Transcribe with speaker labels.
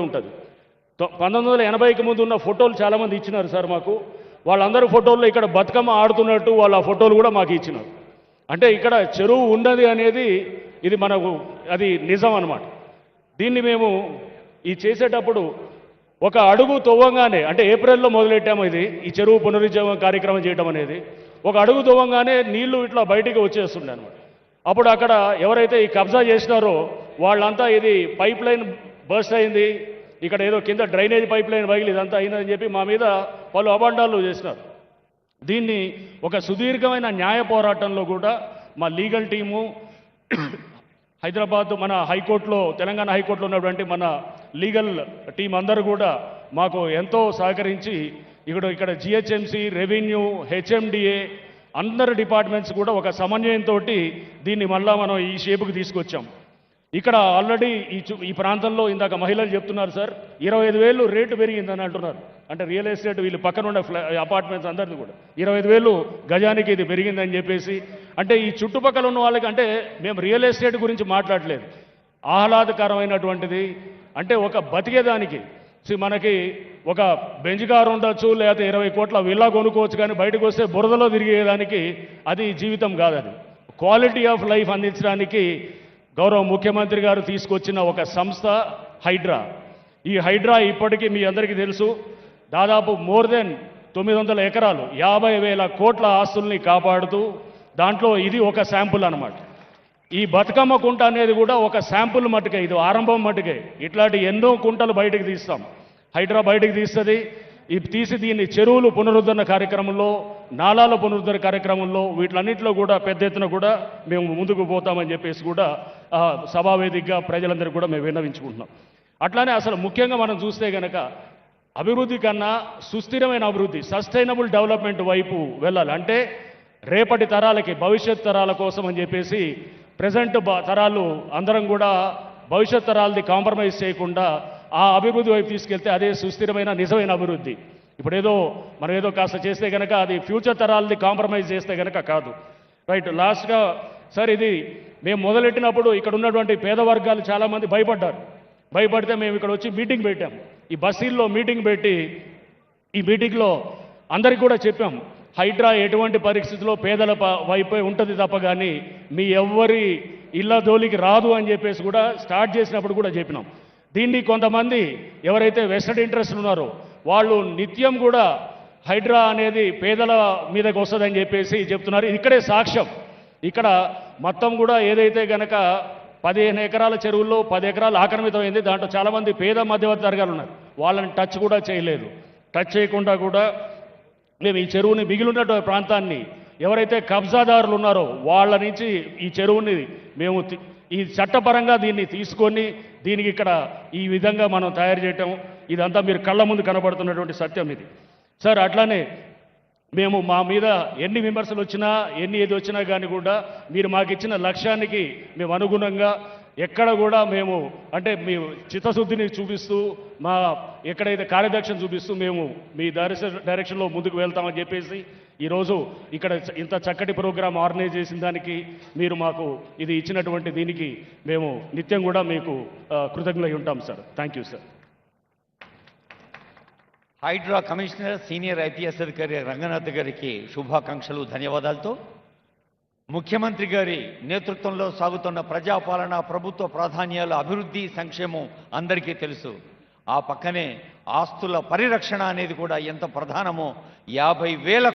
Speaker 1: ఉంటుంది. 1980కి ముందు ఉన్న ఫోటోలు చాలామంది ఇచ్చినారు సార్ మాకు. వాళ్ళందరూ ఫోటోల్లో ఇక్కడ బతుకమ్మ ఆడుతున్నట్టు వాళ్ళ ఫోటోలు కూడా మాకు ఇచ్చినారు. అంటే ఇక్కడ చెరువు ఉన్నది అనేది ఇది మనకు అది నిజం అన్నమాట. దీన్ని మేము ఈ చేసేటప్పుడు ఒక అడుగు తవ్వంగానే, అంటే ఏప్రిల్లో మొదలెట్టాము ఇది ఈ చెరువు పునరుజ్జీవం కార్యక్రమం చేయడం అనేది. ఒక అడుగు తవ్వంగానే నీళ్లు ఇట్లా బయటికి వచ్చేస్తుండే అనమాట. అప్పుడు అక్కడ ఎవరైతే ఈ కబ్జా చేసినారో వాళ్ళంతా ఇది పైప్ లైన్ బర్స్ట్ అయింది, ఇక్కడ ఏదో కింద డ్రైనేజ్ పైప్ లైన్ పగిలి ఇదంతా అయిందని చెప్పి మా మీద పలు అబాండాలు చేసినారు. దీన్ని ఒక సుదీర్ఘమైన న్యాయ పోరాటంలో కూడా మా లీగల్ టీము హైదరాబాద్ మన హైకోర్టులో, తెలంగాణ హైకోర్టులో ఉన్నటువంటి మన లీగల్ టీం అందరూ కూడా మాకు ఎంతో సహకరించి ఇక్కడ జిహెచ్ఎంసీ, రెవెన్యూ, హెచ్ఎండిఏ అందరు డిపార్ట్మెంట్స్ కూడా ఒక సమన్వయంతో దీన్ని మళ్ళా మనం ఈ షేపుకి తీసుకొచ్చాం. ఇక్కడ ఆల్రెడీ ఈ ప్రాంతంలో ఇందాక మహిళలు చెప్తున్నారు సార్, 25,000 రేటు పెరిగిందని అంటున్నారు. అంటే రియల్ ఎస్టేట్ వీళ్ళు పక్కన ఉన్న అపార్ట్మెంట్స్ అందరిది కూడా 25,000 గజానికి ఇది పెరిగిందని చెప్పేసి. అంటే ఈ చుట్టుపక్కల ఉన్న వాళ్ళకి, అంటే మేము రియల్ ఎస్టేట్ గురించి మాట్లాడలేదు, ఆహ్లాదకరమైనటువంటిది. అంటే ఒక బతికేదానికి మనకి ఒక బెంజ్ కారు ఉండొచ్చు, లేకపోతే 20 కోట్ల విల్లా కొనుక్కోవచ్చు, కానీ బయటకు వస్తే బురదలో తిరిగేదానికి అది జీవితం కాదు. అది క్వాలిటీ ఆఫ్ లైఫ్ అందించడానికి గౌరవ ముఖ్యమంత్రి గారు తీసుకొచ్చిన ఒక సంస్థ హైడ్రా. ఈ హైడ్రా ఇప్పటికీ మీ అందరికీ తెలుసు, దాదాపు మోర్ దెన్ 900 ఎకరాలు 50,000 కోట్ల ఆస్తుల్ని కాపాడుతూ, దాంట్లో ఇది ఒక శాంపుల్ అన్నమాట. ఈ బతుకమ్మ కుంట అనేది కూడా ఒక శాంపుల్ మట్టుకే, ఇది ఆరంభం మట్టుకే. ఇట్లాంటి ఎన్నో కుంటలు బయటకు తీస్తాం, హైడ్రా బయటకు తీస్తుంది. తీసి దీన్ని చెరువులు పునరుద్ధరణ కార్యక్రమంలో, నాలాల పునరుద్ధరణ కార్యక్రమంలో, వీటిలన్నింటిలో కూడా పెద్ద ఎత్తున కూడా మేము ముందుకు పోతామని చెప్పేసి కూడా సభావేదికగా ప్రజలందరికీ కూడా మేము విన్నవించుకుంటున్నాం. అట్లానే అసలు ముఖ్యంగా మనం చూస్తే కనుక అభివృద్ధి కన్నా సుస్థిరమైన అభివృద్ధి, సస్టైనబుల్ డెవలప్మెంట్ వైపు వెళ్ళాలి. అంటే రేపటి తరాలకి, భవిష్యత్ తరాల కోసం అని చెప్పేసి ప్రజెంట్ తరాలు అందరం కూడా భవిష్యత్ తరాలది కాంప్రమైజ్ చేయకుండా ఆ అభివృద్ధి వైపు తీసుకెళ్తే అదే సుస్థిరమైన నిజమైన అభివృద్ధి. ఇప్పుడు మనం ఏదో కాస్త చేస్తే కనుక అది ఫ్యూచర్ తరాలది కాంప్రమైజ్ చేస్తే కనుక కాదు. రైట్. లాస్ట్గా సార్, ఇది మేము మొదలెట్టినప్పుడు ఇక్కడ ఉన్నటువంటి పేద వర్గాలు చాలామంది భయపడితే మేము ఇక్కడ వచ్చి మీటింగ్ పెట్టాం. ఈ బస్సీల్లో మీటింగ్ పెట్టి, ఈ మీటింగ్లో అందరికీ కూడా చెప్పాం, హైడ్రా ఎటువంటి పరిస్థితుల్లో పేదల వైపే ఉంటుంది తప్ప కానీ మీ ఎవ్వరి ఇళ్ళ జోలికి రాదు అని చెప్పేసి కూడా స్టార్ట్ చేసినప్పుడు కూడా చెప్పినాం. దీన్ని కొంతమంది ఎవరైతే వెస్టెడ్ ఇంట్రెస్ట్ ఉన్నారో వాళ్ళు నిత్యం కూడా హైడ్రా అనేది పేదల మీదకి వస్తుందని చెప్పేసి చెప్తున్నారు. ఇక్కడే సాక్ష్యం. ఇక్కడ మొత్తం కూడా ఏదైతే కనుక 15 ఎకరాల చెరువుల్లో 10 ఎకరాలు ఆక్రమితమైంది. దాంట్లో చాలామంది పేద మధ్యవర్తి వర్గాలు ఉన్నారు, వాళ్ళని టచ్ కూడా చేయలేదు. టచ్ చేయకుండా కూడా మేము ఈ చెరువుని, మిగిలినటువంటి ప్రాంతాన్ని ఎవరైతే కబ్జాదారులు ఉన్నారో వాళ్ళ నుంచి ఈ చెరువుని మేము ఈ చట్టపరంగా దీన్ని తీసుకొని దీనికి ఇక్కడ ఈ విధంగా మనం తయారు చేయటం, ఇదంతా మీరు కళ్ళ ముందు కనబడుతున్నటువంటి సత్యం ఇది సార్. అట్లానే మేము మా మీద ఎన్ని విమర్శలు వచ్చినా, ఏది వచ్చినా కానీ కూడా మీరు మాకు ఇచ్చిన లక్ష్యానికి మేము అనుగుణంగా ఎక్కడ కూడా మేము, అంటే మీ చిత్తశుద్ధిని చూపిస్తూ, మా ఎక్కడైతే కార్యదక్షను చూపిస్తూ మేము మీ డైరెక్షన్లో ముందుకు వెళ్తామని చెప్పేసి ఈరోజు ఇక్కడ ఇంత చక్కటి ప్రోగ్రాం ఆర్గనైజ్ చేసిన దానికి, మీరు మాకు ఇది ఇచ్చినటువంటి దీనికి మేము నిత్యం కూడా మీకు కృతజ్ఞులై ఉంటాం sir. Thank you sir.
Speaker 2: HYDRAA commissioner senior IPS అధికారి రంగనాథ్ గారికి శుభాకాంక్షలు, ధన్యవాదాలతో ముఖ్యమంత్రి గారి నేతృత్వంలో సాగుతున్న ప్రజాపాలన, ప్రభుత్వ ప్రాధాన్యాల, అభివృద్ధి, సంక్షేమం అందరికీ తెలుసు. ఆ పక్కనే ఆస్తుల పరిరక్షణ అనేది కూడా ఎంత ప్రధానమో 50,000